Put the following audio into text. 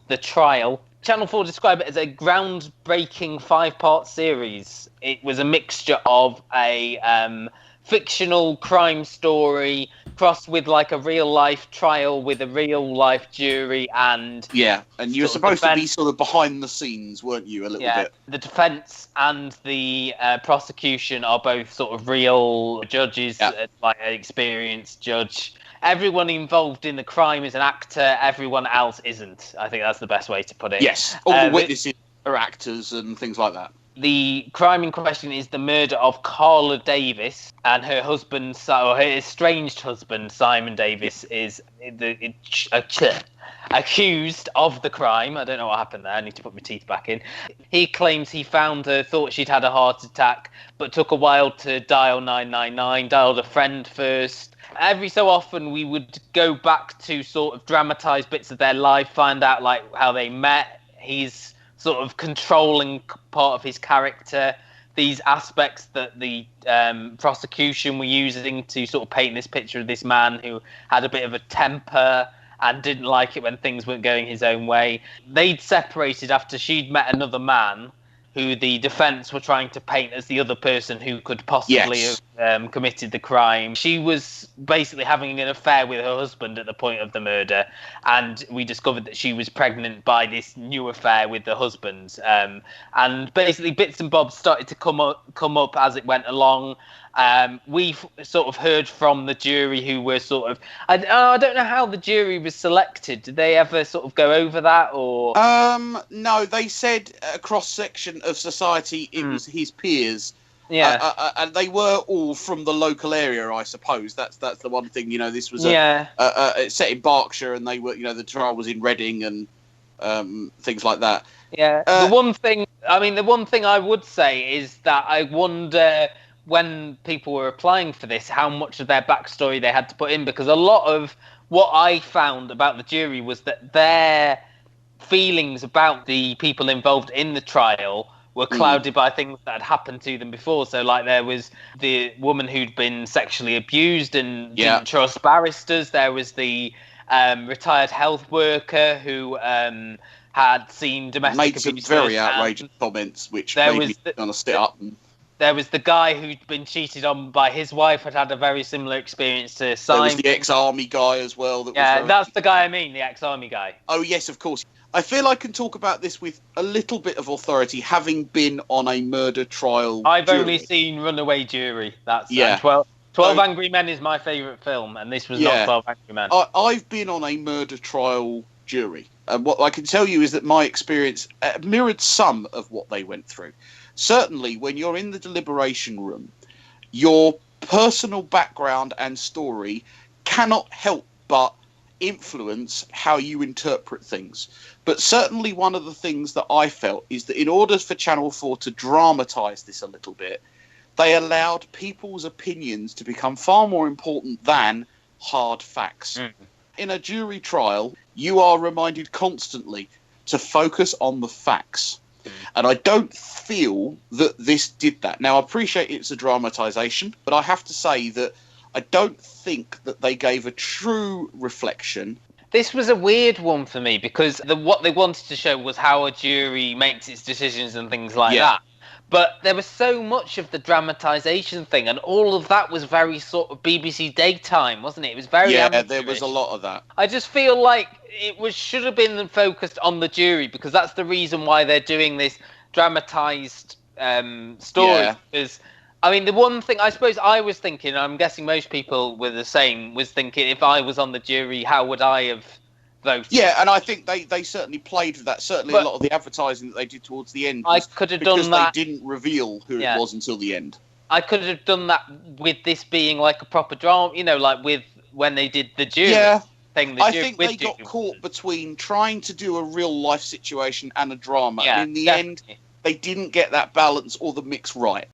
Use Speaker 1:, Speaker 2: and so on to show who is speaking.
Speaker 1: The Trial. Channel 4 described it as a groundbreaking 5-part series. It was a mixture of a fictional crime story crossed with like a real life trial with a real life jury and
Speaker 2: and you were supposed to be sort of behind the scenes, weren't you, a little bit?
Speaker 1: The defense and the prosecution are both sort of real judges, like an experienced judge. Everyone involved in the crime is an actor, everyone else isn't. I think that's the best way to put it.
Speaker 2: Yes, all the witnesses are actors and things like that.
Speaker 1: The crime in question is the murder of Carla Davis, and her husband, or her estranged husband, Simon Davis, is accused of the crime. I don't know what happened there. I need to put my teeth back in. He claims he found her, thought she'd had a heart attack, but took a while to dial 999, dialed a friend first. Every so often we would go back to sort of dramatise bits of their life, find out like how they met. He's sort of controlling part of his character, these aspects that the prosecution were using to sort of paint this picture of this man who had a bit of a temper and didn't like it when things weren't going his own way. They'd separated after she'd met another man who the defence were trying to paint as the other person who could possibly have committed the crime. She was basically having an affair with her husband at the point of the murder, and we discovered that she was pregnant by this new affair with the husband. And basically bits and bobs started to come up as it went along. We've sort of heard from the jury who were sort of... I don't know how the jury was selected. Did they ever sort of go over that, or...?
Speaker 2: No, they said a cross-section of society, it was his peers.
Speaker 1: Yeah.
Speaker 2: And they were all from the local area, I suppose. That's the one thing, this was set in Berkshire, and they were, the trial was in Reading and things like that.
Speaker 1: Yeah. The one thing I would say is that I wonder... when people were applying for this, how much of their backstory they had to put in, because a lot of what I found about the jury was that their feelings about the people involved in the trial were clouded by things that had happened to them before. So, like, there was the woman who'd been sexually abused and didn't trust barristers. There was the retired health worker who had seen domestic abuse.
Speaker 2: Made some very outrageous comments, which made me want to sit up and...
Speaker 1: There was the guy who'd been cheated on by his wife, had a very similar experience to Simon.
Speaker 2: There was the ex-army guy as well.
Speaker 1: That's the guy I mean, the ex-army guy.
Speaker 2: Oh, yes, of course. I feel I can talk about this with a little bit of authority, having been on a murder trial.
Speaker 1: I've only seen Runaway Jury. That's 12 Angry Men is my favourite film, and this was not 12 Angry Men.
Speaker 2: I've been on a murder trial jury, and what I can tell you is that my experience mirrored some of what they went through. Certainly, when you're in the deliberation room, your personal background and story cannot help but influence how you interpret things. But certainly one of the things that I felt is that in order for Channel 4 to dramatise this a little bit, they allowed people's opinions to become far more important than hard facts. In a jury trial, you are reminded constantly to focus on the facts. And I don't feel that this did that. Now, I appreciate it's a dramatisation, but I have to say that I don't think that they gave a true reflection.
Speaker 1: This was a weird one for me, because what they wanted to show was how a jury makes its decisions and things like that. But there was so much of the dramatisation thing, and all of that was very sort of BBC daytime, wasn't it? It was very
Speaker 2: there was a lot of that.
Speaker 1: I just feel like should have been focused on the jury, because that's the reason why they're doing this dramatised story. Because, I mean, the one thing I suppose I was thinking, and I'm guessing most people were the same, was thinking, if I was on the jury, how would I have voted?
Speaker 2: Yeah, and I think they certainly played for that. Certainly a lot of the advertising that they did towards the end
Speaker 1: I could have done that.
Speaker 2: They didn't reveal who it was until the end.
Speaker 1: I could have done that with this being like a proper drama, like with when they did the jury.
Speaker 2: I think they got caught between trying to do a real life situation and a drama. And in the end, they didn't get that balance or the mix right.